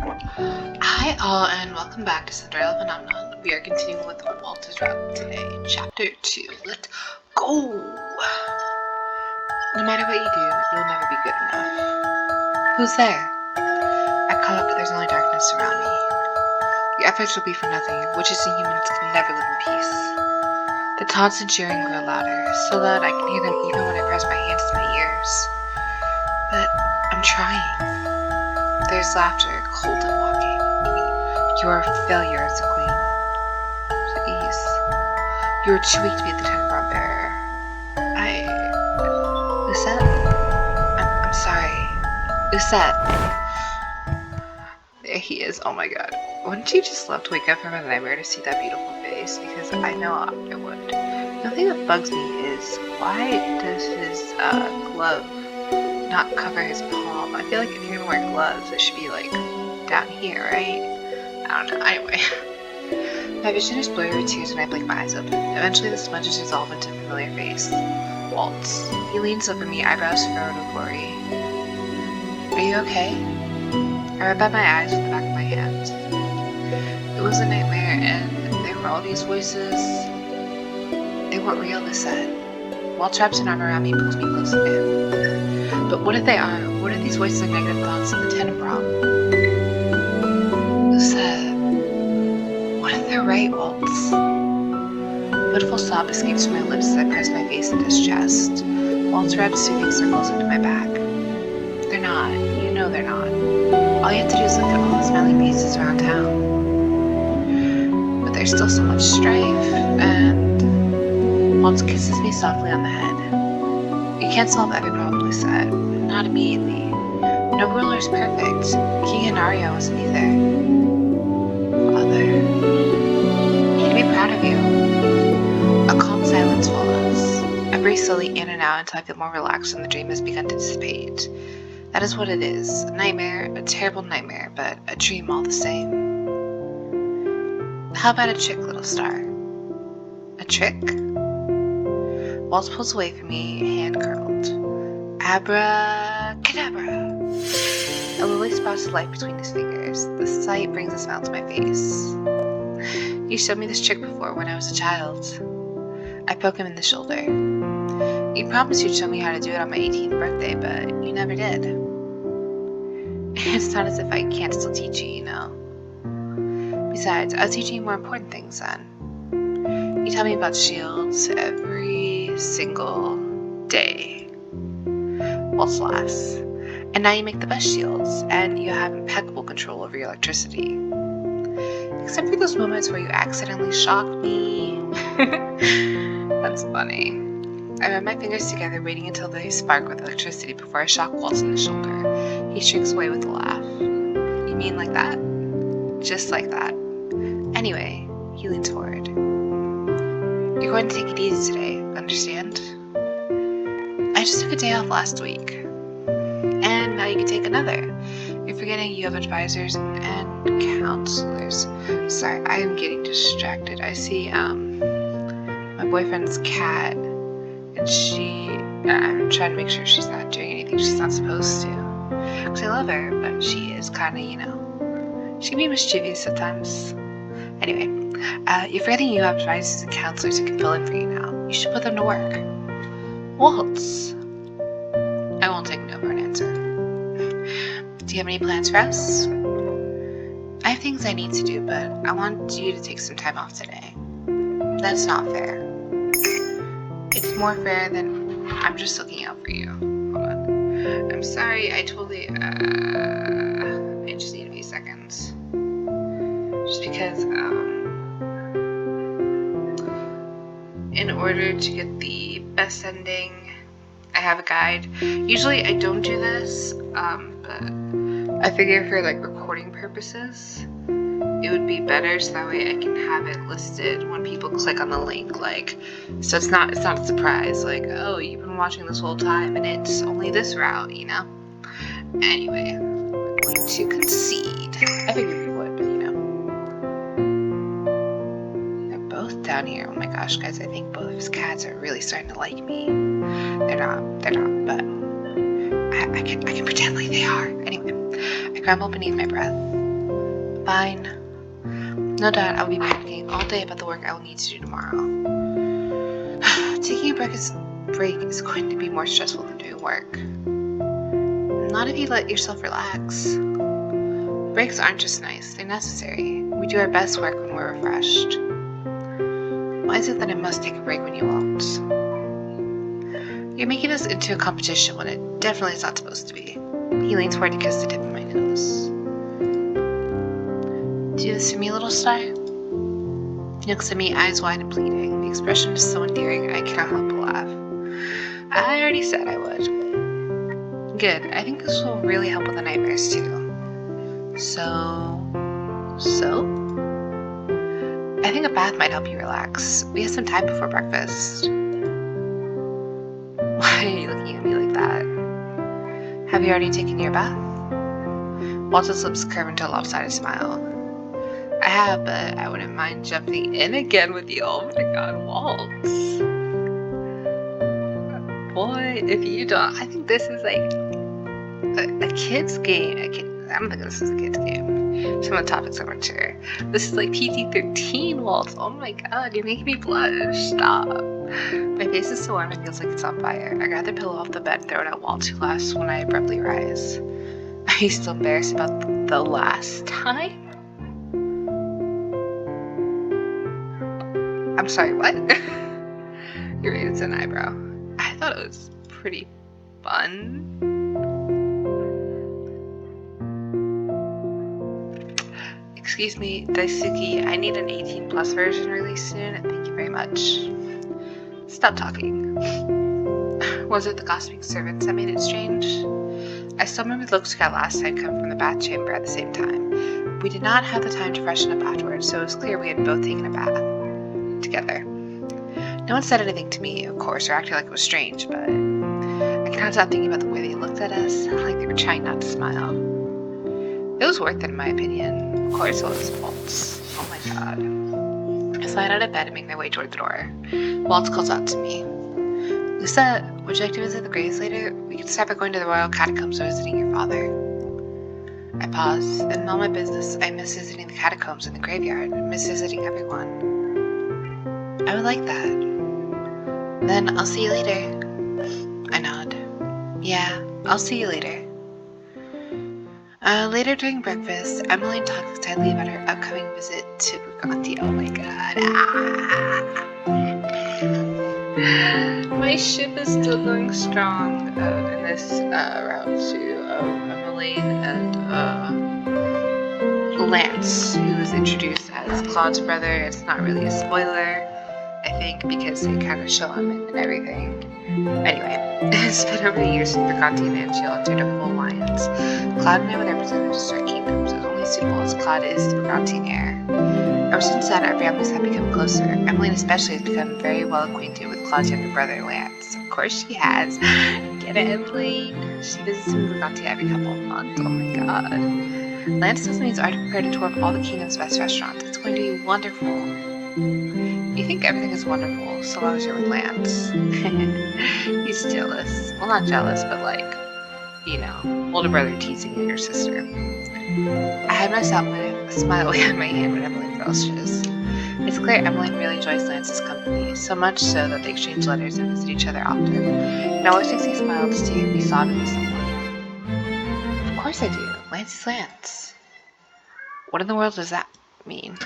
Hi all, and welcome back to Cinderella Phenomenon. We are continuing with Waltz's route today, Chapter 2. Let's go! No matter what you do, you'll never be good enough. Who's there? I call up, but there's only darkness around me. Your efforts will be for nothing. Witches and humans can never live in peace. The taunts and jeering grow louder, so loud I can hear them even when I press my hands to my ears. But I'm trying. There's laughter, cold and walking. You are a failure as a queen. Please. You are too weak to be the tenor bearer. Lucette? I'm sorry. Lucette. There he is. Oh my god. Wouldn't you just love to wake up from a nightmare to see that beautiful face? Because I know I would. The thing that bugs me is, why does his glove not cover his palm? I feel like if you're gonna wear gloves, it should be like down here, right? I don't know. Anyway. My vision is blurry with tears and I blink my eyes open. Eventually the smudges dissolve into a familiar face. Waltz. He leans over me, eyebrows furrowed with worry. Are you okay? I rub out my eyes with the back of my hand. It was a nightmare and there were all these voices. They weren't real, Lucette. Waltz wraps an arm around me and pulls me closer to him. But what if they are? What if these voices are negative thoughts in the tenebrum? Lucette. What if they're right, Waltz? A pitiful sob escapes from my lips as I press my face into his chest. Waltz wraps soothing circles into my back. They're not. You know they're not. All you have to do is look at all the smiling faces around town. But there's still so much strife, and Waltz kisses me softly on the head. You can't solve every problem, Lucette. Not immediately. No ruler is perfect. King Anario wasn't either. Father, he'd be proud of you. A calm silence follows. I breathe slowly in and out until I feel more relaxed and the dream has begun to dissipate. That is what it is. A nightmare, a terrible nightmare, but a dream all the same. How about a trick, little star? A trick? Waltz pulls away from me, hand curled. Abracadabra! A lily sprouts to life between his fingers. The sight brings a smile to my face. You showed me this trick before when I was a child. I poke him in the shoulder. You promised you'd show me how to do it on my 18th birthday, but you never did. It's not as if I can't still teach you, you know. Besides, I was teaching you more important things then. You tell me about shields every single day. Waltz laughs. And now you make the best shields, and you have impeccable control over your electricity. Except for those moments where you accidentally shocked me. That's funny. I rub my fingers together, waiting until they spark with electricity before I shock Waltz in the shoulder. He shrinks away with a laugh. You mean like that? Just like that. Anyway, he leans forward. You're going to take it easy today, understand? I just took a day off last week. And now you can take another. You're forgetting you have advisors and counselors. Sorry, I am getting distracted. I see my boyfriend's cat, and I'm trying to make sure she's not doing anything she's not supposed to. Because I love her, but she is kind of, she can be mischievous at times. Anyway, you're forgetting you have advisors and counselors who can fill in for you now. You should put them to work. Waltz. I won't take no for an answer. Do you have any plans for us? I have things I need to do, but I want you to take some time off today. That's not fair. It's more fair than I'm just looking out for you. Hold on. I'm sorry, I totally, I just need a few seconds. Just because, in order to get the best ending, I have a guide. Usually I don't do this, but I figure for like recording purposes, it would be better so that way I can have it listed when people click on the link, like, so it's not a surprise, like, oh, you've been watching this whole time and it's only this route, you know? Anyway, we're going to concede. I figured we would, but they're both down here. Oh my gosh, guys, I think both of his cats are really starting to like me. They're not, but I can pretend like they are. Anyway, I grumble beneath my breath. Fine. No doubt I'll be panicking all day about the work I will need to do tomorrow. Taking a break is going to be more stressful than doing work. Not if you let yourself relax. Breaks aren't just nice, they're necessary. We do our best work when we're refreshed. Why is it that I must take a break when you won't? You're making us into a competition when it definitely is not supposed to be. He leans forward to kiss the tip of my nose. Do this for me, little star? He looks at me, eyes wide and pleading. The expression is so endearing, I cannot help but laugh. I already said I would. Good. I think this will really help with the nightmares, too. So? I think a bath might help you relax. We have some time before breakfast. Why are you looking at me like that? Have you already taken your bath? Waltz's lips curve into a lopsided smile. I have, but I wouldn't mind jumping in again with you. Oh my god, Waltz. Boy, if you don't, I think this is like a kid's game. I don't think this is a kid's game. Some of the topics are mature. This is like PG-13, Waltz. Oh my god, you're making me blush. Stop. My face is so warm it feels like it's on fire. I grab the pillow off the bed and throw it at Waltz, who laughs when I abruptly rise. Are you still embarrassed about the last time? I'm sorry, what? You raised an eyebrow. I thought it was pretty fun. Excuse me, Daisuke, I need an 18+ version released soon. Thank you very much. Stop talking. Was it the gossiping servants that made it strange? I still remember the looks we got last time coming from the bath chamber at the same time. We did not have the time to freshen up afterwards, so it was clear we had both taken a bath together. No one said anything to me, of course, or acted like it was strange, but I cannot stop thinking about the way they looked at us, like they were trying not to smile. It was worth it, in my opinion. Of course it was. Waltz. Oh my god. I slide out of bed and make my way toward the door. Waltz calls out to me. Lucette, would you like to visit the graves later? We could start by going to the royal catacombs or visiting your father. I pause. In all my business, I miss visiting the catacombs and the graveyard. I miss visiting everyone. I would like that. Then I'll see you later. I nod. Yeah, I'll see you later. Later during breakfast, Emily talks excitedly about her upcoming visit to Briganti. Oh my god. My ship is still going strong in this route to Emily and Lance, who was introduced as Claude's brother. It's not really a spoiler, I think, because they kind of show him and everything. Anyway, it's been over the years since Briganti and Angel entered a full alliance. Claude and I were their representatives to our kingdoms, as only suitable as Claude is the Brigantian heir. Ever since then, our families have become closer. Emmeline especially has become very well acquainted with Claude's younger brother, Lance. Of course she has. Get it, Emmeline? She visits him in Briganti every couple of months. Oh my god. Lance tells me he's already prepared a tour of all the kingdom's best restaurants. It's going to be wonderful. You think everything is wonderful so long as you're with Lance. He's jealous. Well, not jealous, but like, you know, older brother teasing your sister. I had myself smile away at my hand when Emmeline belches. It's clear Emmeline really enjoys Lance's company, so much so that they exchange letters and visit each other often. It always makes me smile to see her be thought of as someone. Of course I do. Lance is Lance. What in the world does that mean?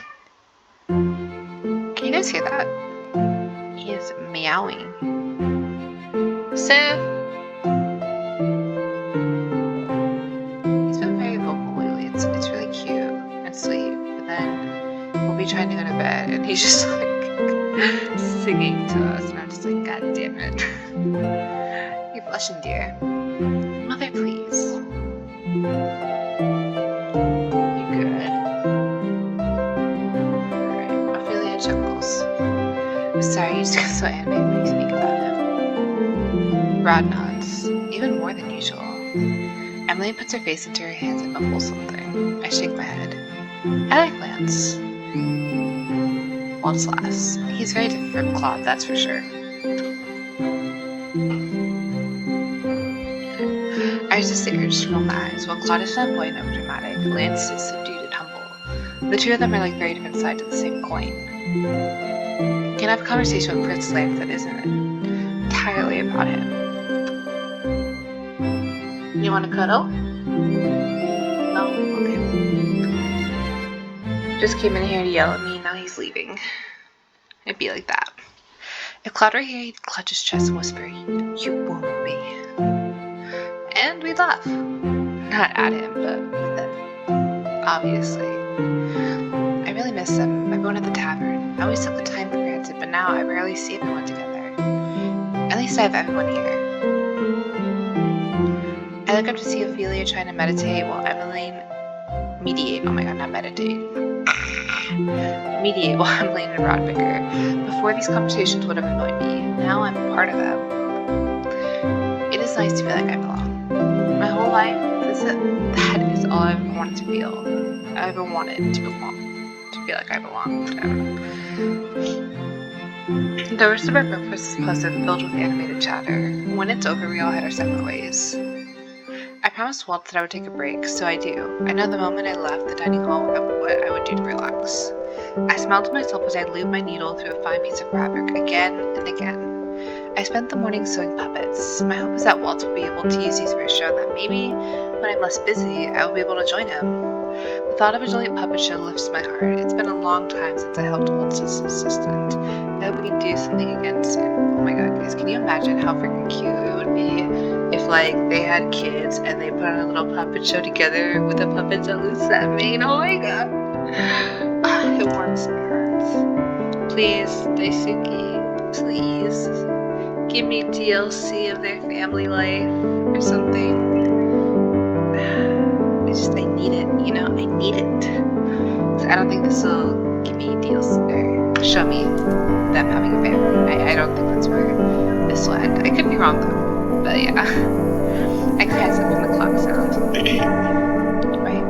Can you guys hear that? He is meowing. Sif! He's been very vocal lately. It's really cute and sweet. But then we'll be trying to go to bed and he's just like singing to us. And I'm just like, god damn it. You're blushing, dear. Mother, please. Sorry, you just got so animated when you speak about him. Rod nods, even more than usual. Emily puts her face into her hands and mumbles something. I shake my head. I like Lance. Waltz laughs. He's very different from Claude, that's for sure. I resist the urge to roll my eyes. While Claude is flamboyant and overdramatic, Lance is subdued and humble. The two of them are like very different sides of the same coin. Can I have a conversation with Prince's life that isn't entirely about him? You want to cuddle? No? Okay. Just came in here to yell at me, now he's leaving. It'd be like that. If Cloud were here, he'd clutch his chest and whisper, "You won't be." And we'd laugh. Not at him, but with him. Obviously. I really miss them, everyone at the tavern. I always took the time for granted, but now I rarely see everyone together. At least I have everyone here. I look up to see Ophelia trying to meditate while Emmeline mediate while Emmeline and Rod bicker. Before, these conversations would have annoyed me. Now I'm part of them. It is nice to feel like I belong. My whole life, that is all I've ever wanted to feel. I ever wanted to belong. To feel like I belong. The rest of our breakfast is pleasant, filled with animated chatter. When it's over, we all head our separate ways. I promised Waltz that I would take a break, so I do. I know the moment I left the dining hall what I would do to relax. I smiled to myself as I lubed my needle through a fine piece of fabric again and again. I spent the morning sewing puppets. My hope is that Waltz will be able to use these for a show, that maybe when I'm less busy, I will be able to join him. The thought of a joint puppet show lifts my heart. It's been a long time since I helped Waltz's assistant. I hope we can do something again soon. Oh my god, guys, can you imagine how freaking cute it would be if, like, they had kids and they put on a little puppet show together with the puppets that Lucette made? Oh my god. It warms my heart. Please, Daisuke, please. Give me DLC of their family life or something. I need it, you know, I need it. So I don't think this will give me DLC or show me them having a family. I don't think that's where this will end. I could be wrong though, but yeah. I cried something from the clock sound. Right.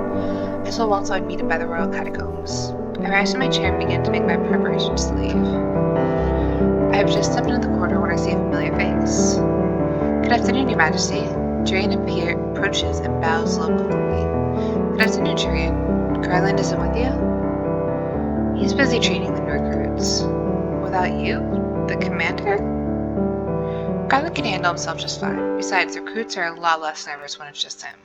I saw Waltz I would meet him by the royal catacombs. I rise from my chair and begin to make my preparations to leave. I have just stepped into the corridor when I see a familiar face. Good afternoon, Your Majesty. Jurian approaches and bows low before me. Good afternoon, Jurian. Garland isn't with you? He's busy training the new recruits. Without you? The commander? Garland can handle himself just fine. Besides, the recruits are a lot less nervous when it's just him.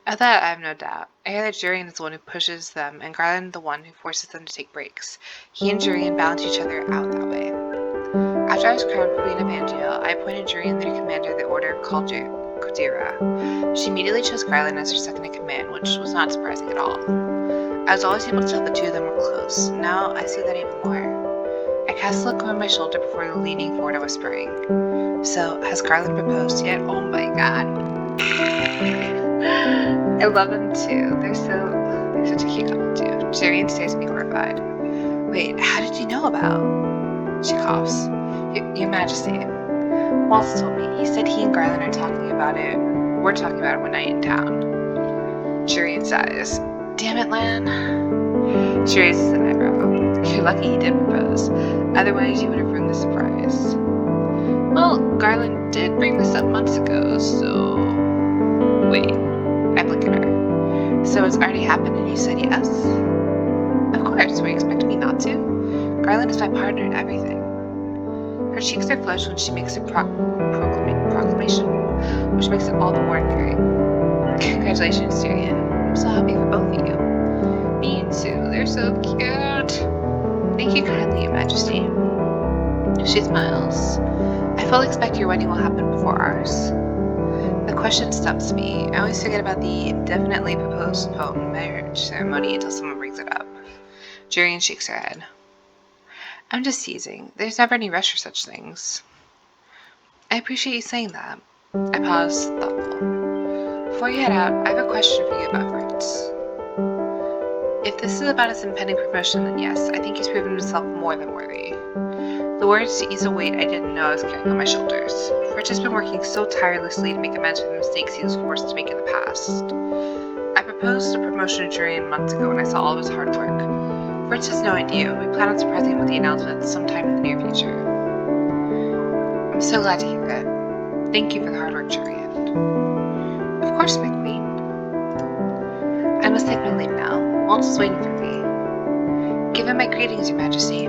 Of that, I have no doubt. I hear that Jurian is the one who pushes them, and Garland the one who forces them to take breaks. He and Jurian balance each other out that way. After I was crowned Queen of Angiel, I appointed Jurian the new commander of the Order of Caldera. She immediately chose Garland as her second in command, which was not surprising at all. I was always able to tell the two of them were close. Now I see that even more. I cast a look over my shoulder before leaning forward and whispering, "So, has Garland proposed yet?" Oh my god. I love them too. They're such a cute couple too. Jurian stares at me horrified. Wait, how did you know about? She coughs. Your Majesty. Waltz told me. He said he and Garland are talking about it. We're talking about it one night in town. Jurian sighs. Damn it, Lan. She raises an eyebrow. You're lucky he did propose. Otherwise, you would have ruined the surprise. Well, Garland did bring this up months ago, so... Wait. I blink at her. So it's already happened and you said yes? Of course, were you expecting me not to? Garland is my partner in everything. Her cheeks are flushed when she makes a proclamation, which makes it all the more endearing. Congratulations, Jurian. I'm so happy for both of you. Me too, they're so cute. Thank you kindly, Your Majesty. She smiles. I fully expect your wedding will happen before ours. The question stumps me. I always forget about the indefinitely postponed marriage ceremony until someone brings it up. Jurian shakes her head. I'm just teasing. There's never any rush for such things. I appreciate you saying that. I pause, thoughtful. Before you head out, I have a question for you about Fritz. If this is about his impending promotion, then yes, I think he's proven himself more than worthy. The words to ease a weight I didn't know I was carrying on my shoulders. Fritz has been working so tirelessly to make amends for the mistakes he was forced to make in the past. I proposed a promotion to Jurian months ago when I saw all of his hard work. Fritz has no idea. We plan on surprising him with the announcement sometime in the near future. I'm so glad to hear it. Thank you for the hard work, Jurian. Of course, my queen. I must take my leave now. Waltz is waiting for me. Give him my greetings, Your Majesty.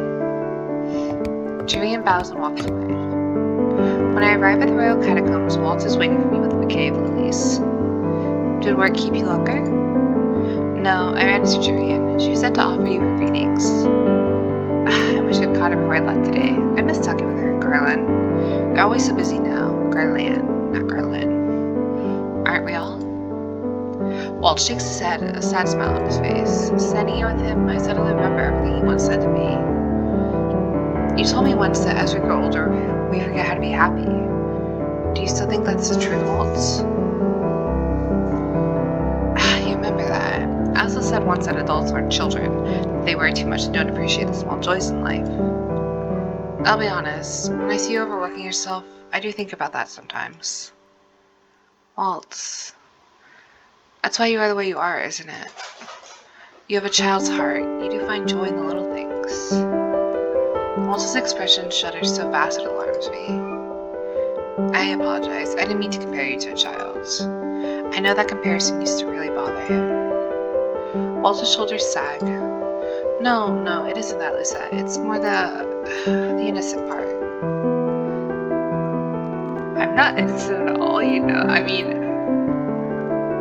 Julian bows and walks away. When I arrive at the royal catacombs, Waltz is waiting for me with a bouquet of lilies. Did work keep you longer? No, I ran into Julian. She said to offer you her greetings. I wish I'd caught her before I left today. I miss talking with her and Garland. They're always so busy now. Garland, not Garland. Aren't we all? Walt shakes his head, a sad smile on his face. Standing here with him, I suddenly remember everything he once said to me. You told me once that as we grow older, we forget how to be happy. Do you still think that's the truth, Waltz? You remember that. I also said once that adults aren't children. They worry too much and don't appreciate the small joys in life. I'll be honest, when I see you overworking yourself, I do think about that sometimes. Waltz. That's why you are the way you are, isn't it? You have a child's heart. You do find joy in the little things. Waltz's expression shudders so fast it alarms me. I apologize. I didn't mean to compare you to a child. I know that comparison used to really bother him. Waltz's shoulders sag. No, it isn't that, Lucette. It's more the innocent part. I'm not innocent at all, you know.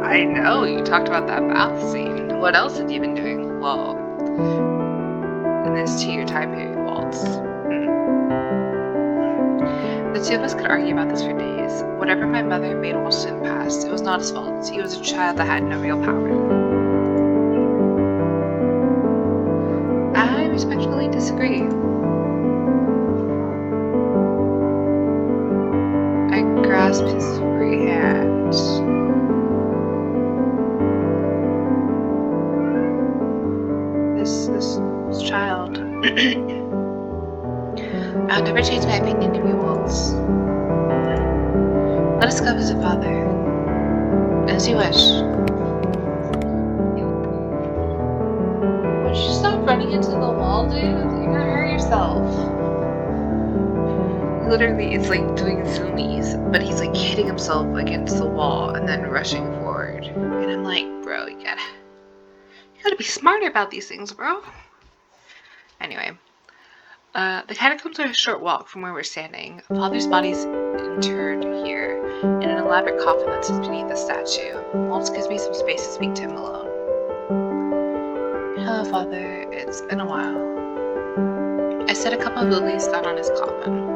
I know you talked about that bath scene. What else have you been doing? Well, in this 2-year time period, Waltz. The two of us could argue about this for days. Whatever my mother made Waltz in the past, it was not his fault. He was a child that had no real power. I respectfully disagree. I grasp his free hand. This child. I'll never change my opinion of you, Waltz. Let us go visit Father. As you wish. Would you stop running into the wall, dude? You're gonna hurt yourself. Literally, it's like doing zoomies, but he's like hitting himself against the wall and then rushing forward. And I'm like, bro, you gotta be smarter about these things, bro. Anyway, the catacombs are a short walk from where we're standing. Father's body's interred here in an elaborate coffin that sits beneath the statue. Waltz gives me some space to speak to him alone. Hello, Father. It's been a while. I set a couple of lilies down on his coffin.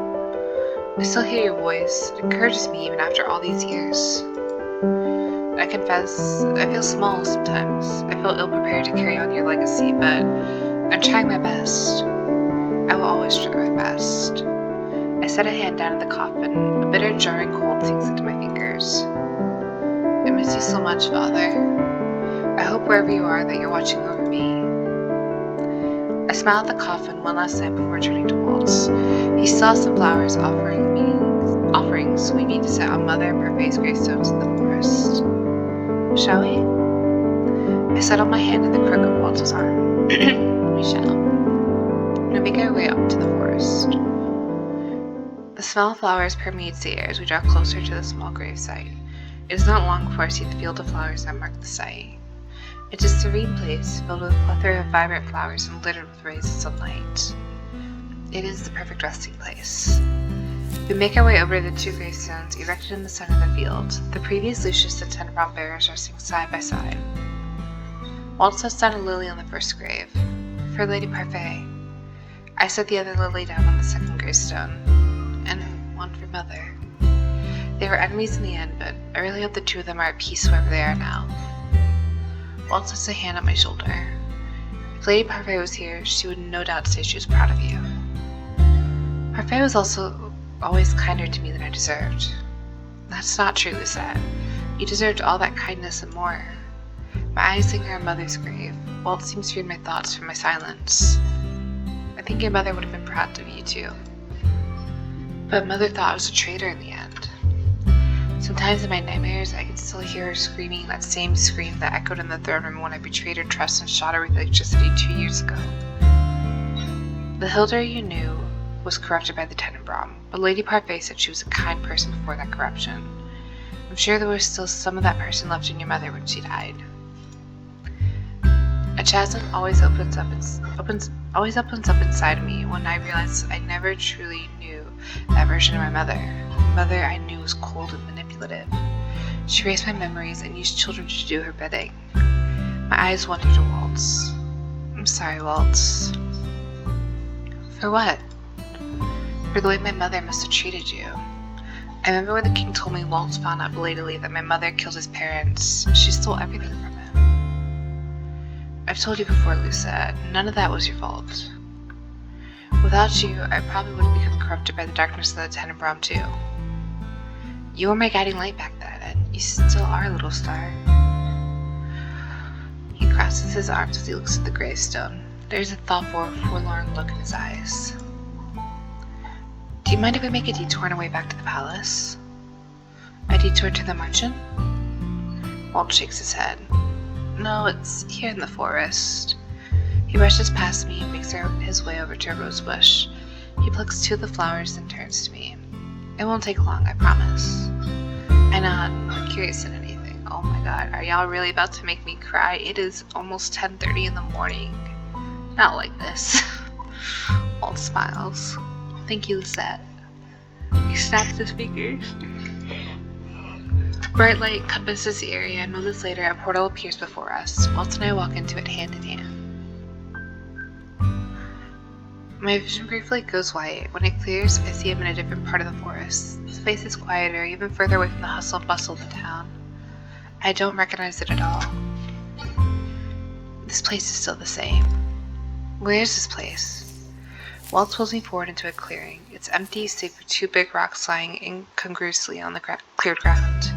I still hear your voice. It encourages me even after all these years. I confess, I feel small sometimes. I feel ill-prepared to carry on your legacy, but I'm trying my best. I will always try my best. I set a hand down at the coffin. A bitter, jarring cold sinks into my fingers. I miss you so much, Father. I hope wherever you are that you're watching over me. I smile at the coffin one last time before turning to Waltz. He saw some flowers offerings we need to set on Mother Parfait's gravestones in the forest. Shall we? I settle my hand in the crook of Waltz's arm. We shall. We make our way up to the forest. The smell of flowers permeates the air as we draw closer to the small gravesite. It is not long before I see the field of flowers that mark the site. It's a serene place filled with a plethora of vibrant flowers and littered with rays of sunlight. It is the perfect resting place. We make our way over to the two gravestones erected in the center of the field, the previous Lucius and Tenenbaum bearers resting side by side. Waltz sets down a lily on the first grave, for Lady Parfait. I set the other lily down on the second gravestone, and one for Mother. They were enemies in the end, but I really hope the two of them are at peace wherever they are now. Waltz sets a hand on my shoulder. If Lady Parfait was here, she would no doubt say she was proud of you. Parfait was also always kinder to me than I deserved. That's not true, Lucette. You deserved all that kindness and more. My eyes linger on Mother's grave. Waltz seems to read my thoughts from my silence. I think your mother would have been proud of you too. But Mother thought I was a traitor in the end. Sometimes in my nightmares, I can still hear her screaming that same scream that echoed in the throne room when I betrayed her trust and shot her with electricity 2 years ago. The Hilda you knew was corrupted by the Tenenbaum, but Lady Parfait said she was a kind person before that corruption. I'm sure there was still some of that person left in your mother when she died. I chasm always opens up inside of me when I realize I never truly knew that version of my mother. The mother I knew was cold and manipulative. She raised my memories and used children to do her bidding. My eyes wandered to Waltz. I'm sorry, Waltz. For what? For the way my mother must have treated you. I remember when the king told me Waltz found out belatedly that my mother killed his parents. She stole everything from him. I've told you before, Lucette, none of that was your fault. Without you, I probably would have become corrupted by the darkness of the Tenebrum too. You were my guiding light back then, and you still are, little star. He crosses his arms as he looks at the gravestone. There's a thoughtful, forlorn look in his eyes. Do you mind if we make a detour on our way back to the palace? A detour to the merchant? Waltz shakes his head. No, it's here in the forest. He rushes past me and makes his way over to a rose bush. He plucks two of the flowers and turns to me. It won't take long, I promise. I'm not curious in anything. Oh my god, are y'all really about to make me cry? It is almost 10:30 in the morning. Not like this. Waltz smiles. Thank you, Lucette. He snaps his fingers. Bright light encompasses the area, and moments later a portal appears before us. Waltz and I walk into it hand in hand. My vision briefly goes white. When it clears, I see him in a different part of the forest. This place is quieter, even further away from the hustle and bustle of the town. I don't recognize it at all. This place is still the same. Where is this place? Waltz pulls me forward into a clearing. It's empty, save for two big rocks lying incongruously on the cleared ground.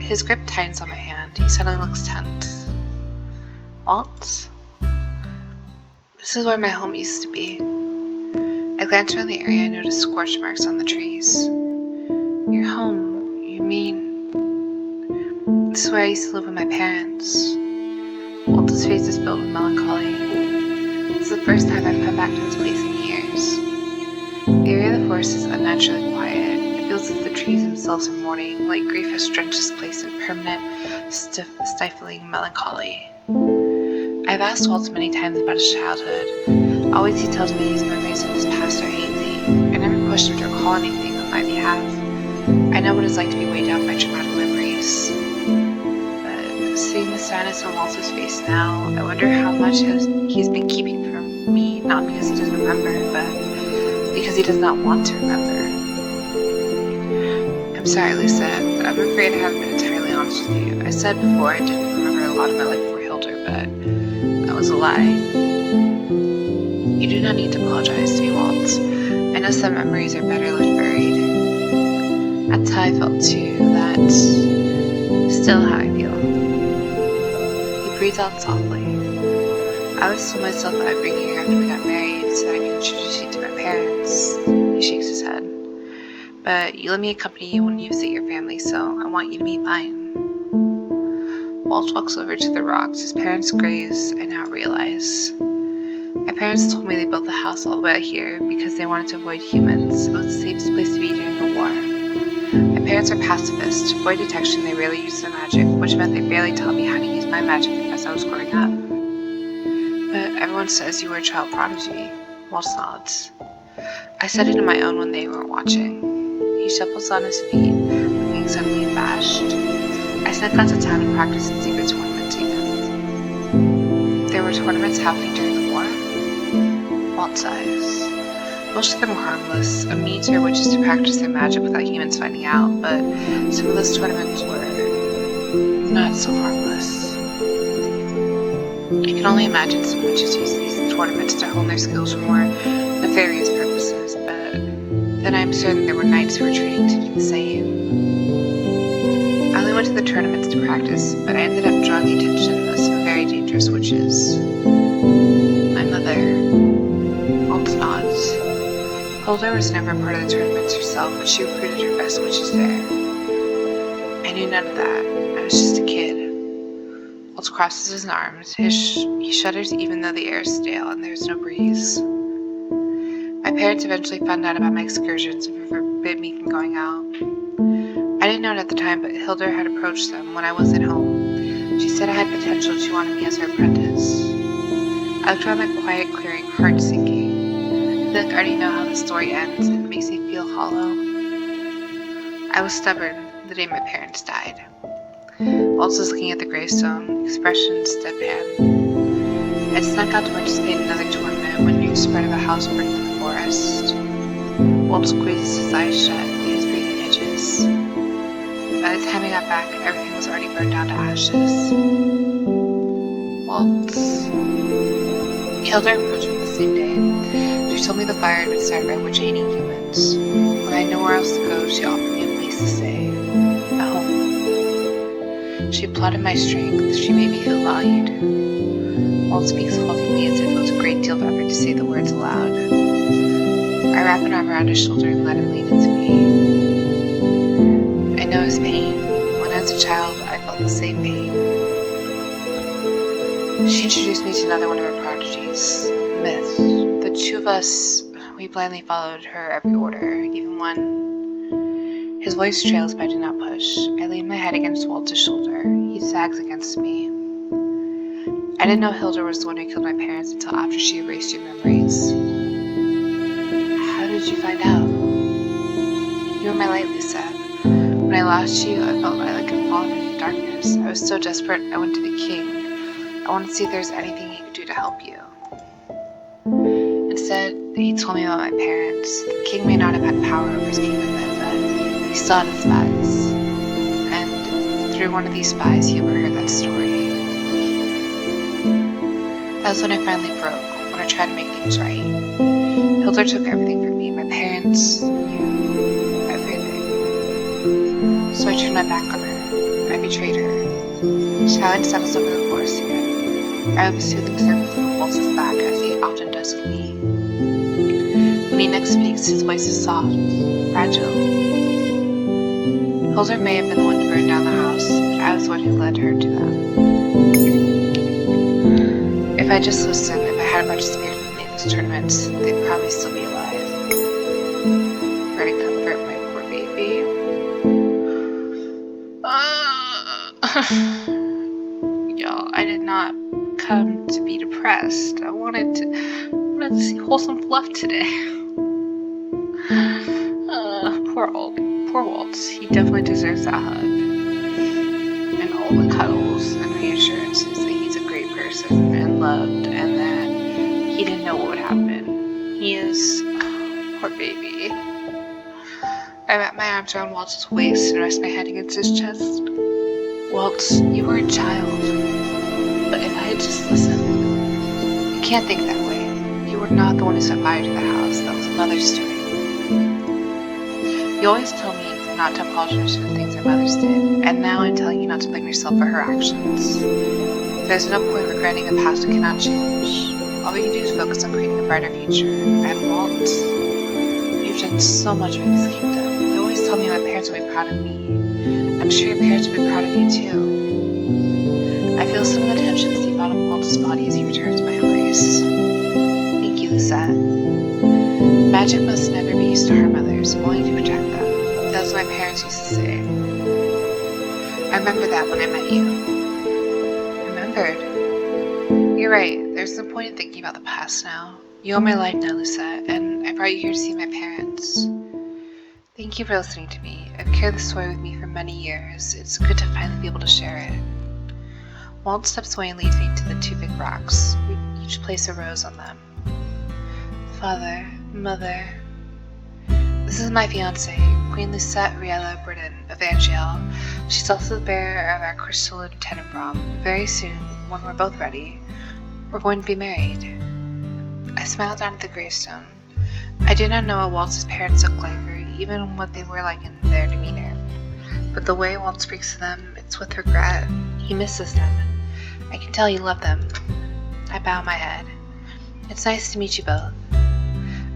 His grip tightens on my hand. He suddenly looks tense. Waltz? This is where my home used to be. I glance around the area and notice scorch marks on the trees. Your home? You mean... This is where I used to live with my parents. Waltz's face is filled with melancholy. This is the first time I've come back to this place in years. The area of the forest is unnaturally quiet. It feels as if the trees themselves are mourning, like grief has drenched this place in permanent, stifling melancholy. I've asked Waltz many times about his childhood. Always he tells me his memories of his past are hazy. I never pushed him to recall anything on my behalf. I know what it's like to be weighed down by traumatic memories. But seeing the sadness on Waltz's face now, I wonder how much he's been keeping from me, not because he doesn't remember, but because he does not want to remember. I'm sorry, Lucette, but I'm afraid I haven't been entirely honest with you. I said before I didn't remember a lot of my life before Hilda, but that was a lie. You do not need to apologize to me, Waltz. I know some memories are better left buried. That's how I felt too. That's still how I feel. He breathes out softly. I always told myself that I'd bring you here after we got married so that I could introduce you to my parents. He shakes his head. But you let me accompany you when you visit your family, so I want you to meet mine. Waltz walks over to the rocks his parents' graves I now realize. My parents told me they built the house all the way out here because they wanted to avoid humans. It was the safest place to be during the war. My parents are pacifists. To avoid detection, they rarely used their magic, which meant they barely taught me how to use my magic as I was growing up. But everyone says you were a child prodigy. Waltz nods. I studied on my own when they weren't watching. He shuffles on his feet, looking suddenly abashed. I snuck out to town and practiced in secret tournamenting. There were tournaments happening during the war? Waltz sighs. Most of them were harmless, a means for witches to practice their magic without humans finding out, but some of those tournaments were not so harmless. I can only imagine some witches use these tournaments to hone their skills for more nefarious purposes, but then I'm certain there were knights who were training to do the same. I only went to the tournaments to practice, but I ended up drawing the attention of some very dangerous witches. My mother. Waltz nods. Hilda was never part of the tournaments herself, but she recruited her best witches there. I knew none of that. I was just a kid. Waltz crosses his arms. He shudders even though the air is stale and there is no breeze. My parents eventually found out about my excursions and forbid me from going out. I didn't know it at the time, but Hilda had approached them when I wasn't home. She said I had potential. She wanted me as her apprentice. I looked around that quiet clearing, heart sinking. I feel like I already know how the story ends, and it makes me feel hollow. I was stubborn the day my parents died. Waltz was looking at the gravestone, expressions deadpan. I snuck out to participate in another tournament when news spread of a house burning in the forest. Waltz squeezed his eyes shut, his breathing hitches. By the time I got back, everything was already burned down to ashes. Waltz. Hilda approached me the same day. She told me the fire had been started by witch-hating humans. When I had nowhere else to go, she offered me a place to stay. A home. She applauded my strength. She made me feel valued. Waltz speaks haltingly as if it was a great deal of effort to say the words aloud. I wrapped an arm around his shoulder and let him lean into me. I know his pain. When I was a child, I felt the same pain. She introduced me to another one of her prodigies, Myth. The two of us, we blindly followed her every order, even when his voice trails but I do not push. I lean my head against Waltz's shoulder. He sags against me. I didn't know Hilda was the one who killed my parents until after she erased your memories. How did you find out? You were my light, Lucette. When I lost you, I felt like I'd fallen into darkness. I was so desperate, I went to the king. I wanted to see if there's anything he could do to help you. Instead, he told me about my parents. The king may not have had power over his kingdom then, but he still had spies. And through one of these spies, he overheard that story. That was when I finally broke, when I tried to make things right. Hilda took everything from me, my parents, you, everything. So I turned my back on her. I betrayed her. Silence settles over the forest again. I have a soothing surface of Waltz's back, as he often does with me. When he next speaks, his voice is soft, fragile. Hilda may have been the one to burn down the house, but I was the one who led her to them. If I just listened, if I had participated in these tournaments, they'd probably still be alive. Try to comfort my poor baby. Y'all, I did not come to be depressed. I wanted to see wholesome fluff today. Poor Waltz. He definitely deserves that hug. And all the cuddles and reassurances that he's a great person and loved and that he didn't know what would happen. He is... poor baby. I wrap my arms around Waltz's waist and rest my head against his chest. Waltz, you were a child. But if I had just listened... You can't think that way. You were not the one who set fire to the house. That was mother's doing. You always tell me not to apologize for the things our mothers did, and now I'm telling you not to blame yourself for her actions. There's no point regretting the past that cannot change. All we can do is focus on creating a brighter future. And Waltz, you've done so much for this kingdom. You always tell me my parents will be proud of me. I'm sure your parents will be proud of you too. I feel some of the tension seep out of Waltz's body as he returns my embrace. Thank you, Lucette. Magic must never be used to harm others, only to protect them. That's what my parents used to say. I remember that when I met you. Remembered? You're right, there's no point in thinking about the past now. You are my life now, Lucette, and I brought you here to see my parents. Thank you for listening to me. I've carried this story with me for many years. It's good to finally be able to share it. Waltz steps away and leads me to the two big rocks. We each place a rose on them. Father, Mother. This is my fiancée, Queen Lucette Riella Britton of Angel. She's also the bearer of our crystalline tenebrum. Very soon, when we're both ready, we're going to be married. I smiled down at the gravestone. I do not know what Waltz's parents look like, or even what they were like in their demeanor. But the way Waltz speaks to them, it's with regret. He misses them, and I can tell he loved them. I bow my head. It's nice to meet you both.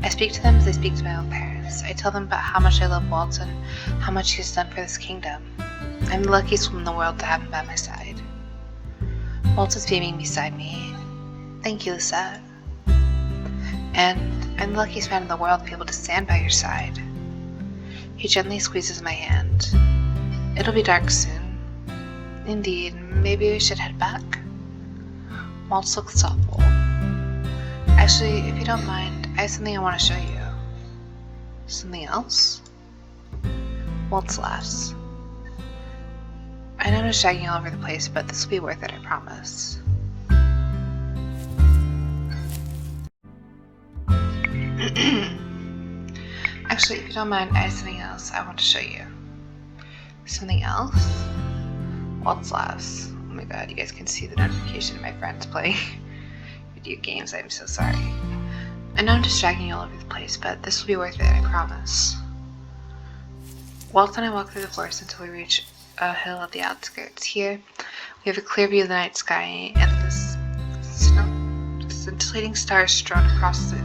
I speak to them as I speak to my own parents. I tell them about how much I love Waltz and how much he has done for this kingdom. I'm the luckiest woman in the world to have him by my side. Waltz is beaming beside me. Thank you, Lucette. And I'm the luckiest man in the world to be able to stand by your side. He gently squeezes my hand. It'll be dark soon. Indeed, maybe we should head back. Waltz looks thoughtful. Actually, if you don't mind, I have something I want to show you. Something else? Waltz laughs. I know I'm just dragging you all over the place, but this will be worth it, I promise. Actually, if you don't mind, I have something else I want to show you. Something else? Waltz laughs. Oh my god, you guys can see the notification of my friends playing video games. I'm so sorry. I know I'm just dragging you all over the place, but this will be worth it, I promise. Waltz and I walk through the forest until we reach a hill at the outskirts. Here, we have a clear view of the night sky and this scintillating stars strewn across the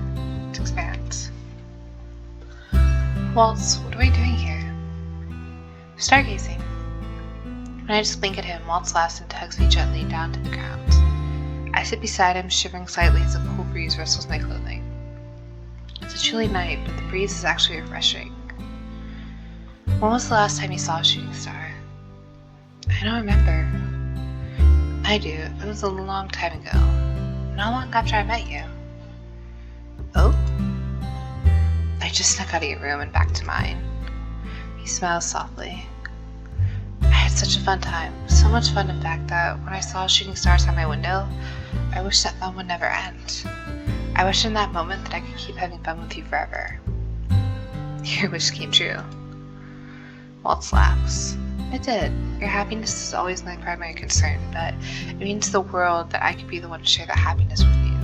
expanse. Waltz, what are we doing here? Stargazing. When I just blink at him, Waltz laughs and tugs me gently down to the ground. I sit beside him, shivering slightly as a cool breeze rustles my clothing. It's a chilly night, but the breeze is actually refreshing. When was the last time you saw a shooting star? I don't remember. I do. It was a long time ago. Not long after I met you. Oh? I just snuck out of your room and back to mine. He smiles softly. I had such a fun time. So much fun, in fact, that when I saw shooting stars on my window, I wished that fun would never end. I wished in that moment that I could keep having fun with you forever. Your wish came true. Waltz laughs. It did. Your happiness is always my primary concern, but it means to the world that I could be the one to share that happiness with you.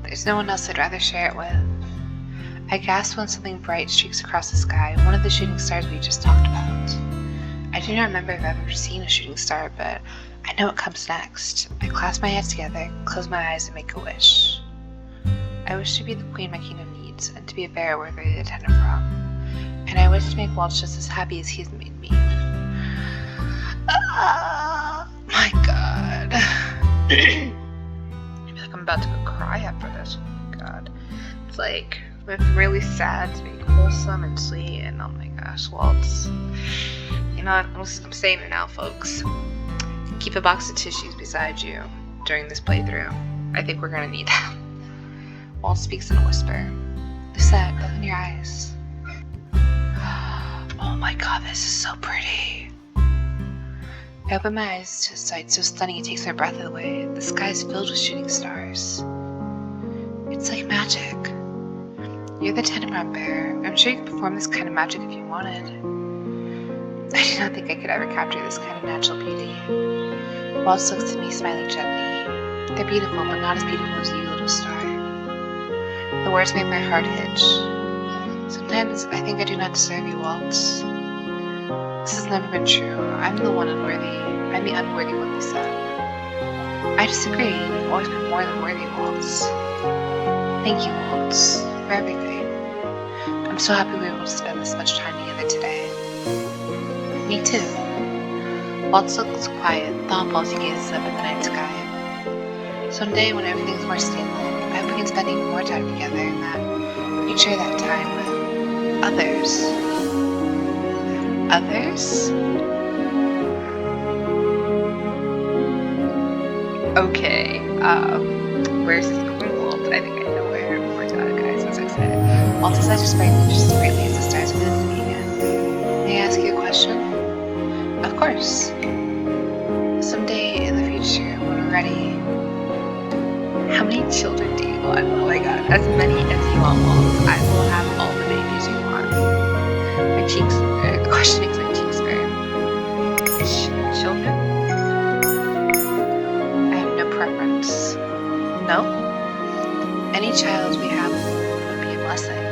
There's no one else I'd rather share it with. I gasp when something bright streaks across the sky, one of the shooting stars we just talked about. I do not remember if I've ever seen a shooting star, but I know what comes next. I clasp my hands together, close my eyes, and make a wish. I wish to be the queen my kingdom needs, and to be a bearer worthy to attend from. And I wish to make Waltz just as happy as he has made me. My god. I feel like I'm about to go cry after this. Oh my god. It's like, went from really sad to being wholesome and sweet, and oh my gosh, Waltz. You know what, I'm saying it now, folks. Keep a box of tissues beside you during this playthrough. I think we're gonna need that. Waltz speaks in a whisper. Lucette, open your eyes. Oh my god, this is so pretty. I open my eyes to a sight so stunning it takes my breath away. The sky is filled with shooting stars. It's like magic. You're the Tenenbaum bearer. I'm sure you could perform this kind of magic if you wanted. I do not think I could ever capture this kind of natural beauty. Waltz looks at me, smiling gently. They're beautiful, but not as beautiful as you, little star. The words make my heart hitch. Sometimes I think I do not deserve you, Waltz. This has never been true. I'm the one unworthy. I'm the unworthy one, Lucette. I disagree. You've always been more than worthy, Waltz. Thank you, Waltz, for everything. I'm so happy we were able to spend this much time together today. Me too. Waltz looks quiet, thoughtful as he gazes up at the night sky. Someday, when everything's more stable, I hope we can spend even more time together and that we can share that time with others. Others? Okay, where's this going, Waltz? I think I know where. Oh my god, guys, I'm so excited. Waltz is just brightly as the stars within me again. May I ask you a question? Of course. Someday in the future, when we're ready, how many children do you want? Oh my god, as many as you want, Waltz. I will have all the babies you want. My cheeks, the question makes my cheeks burn. Children? I have no preference. No? Any child we have would be a blessing.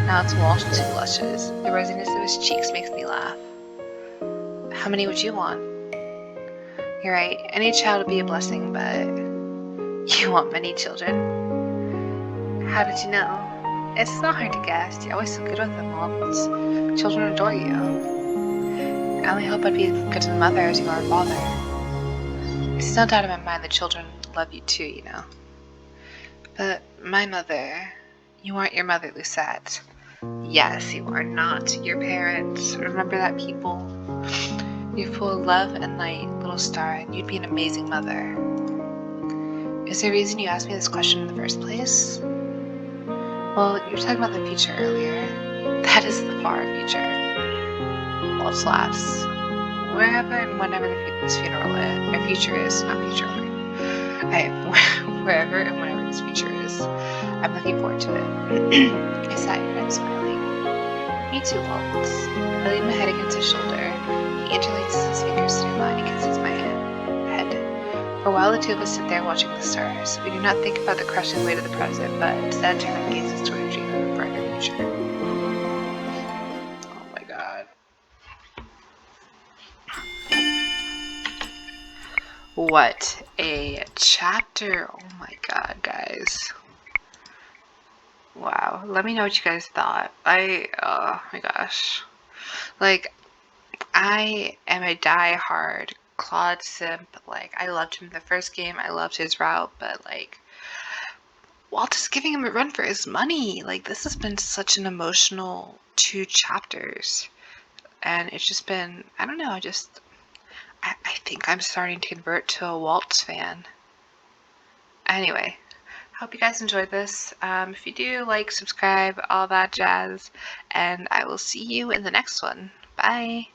Now it's Waltz who blushes. The rosiness of his cheeks makes me laugh. How many would you want? You're right, any child would be a blessing, but you want many children? How did you know? It's not hard to guess. You're always so good with them, Waltz. Children adore you. I only hope I'd be as good to the mother as you are a father. There's no doubt in my mind the children love you too, you know. But my mother, you aren't your mother, Lucette. Yes, you are not your parents. Remember that, people. You're full of love and light, little star, and you'd be an amazing mother. Is there a reason you asked me this question in the first place? Well, you were talking about the future earlier. That is the far future. Waltz laughs. Wherever and whenever this funeral is, or future is, not future. Wherever and whenever this future is, I'm looking forward to it. I sighed, I'm smiling. Me too, Waltz. I lean my head against his shoulder. He interlaces his fingers through mine and kisses my head. For a while, the two of us sit there watching the stars. We do not think about the crushing weight of the present, but instead turn our gazes toward a dream of a brighter future. Oh my god. What a chapter. Oh my god, guys. Wow. Let me know what you guys thought. Oh my gosh. Like, I am a die-hard Claude simp. Like, I loved him in the first game. I loved his route, but like, Waltz is giving him a run for his money. Like, this has been such an emotional 2 chapters. And it's just been, I don't know, I think I'm starting to convert to a Waltz fan. Anyway, hope you guys enjoyed this. If you do, like, subscribe, all that jazz. And I will see you in the next one. Bye.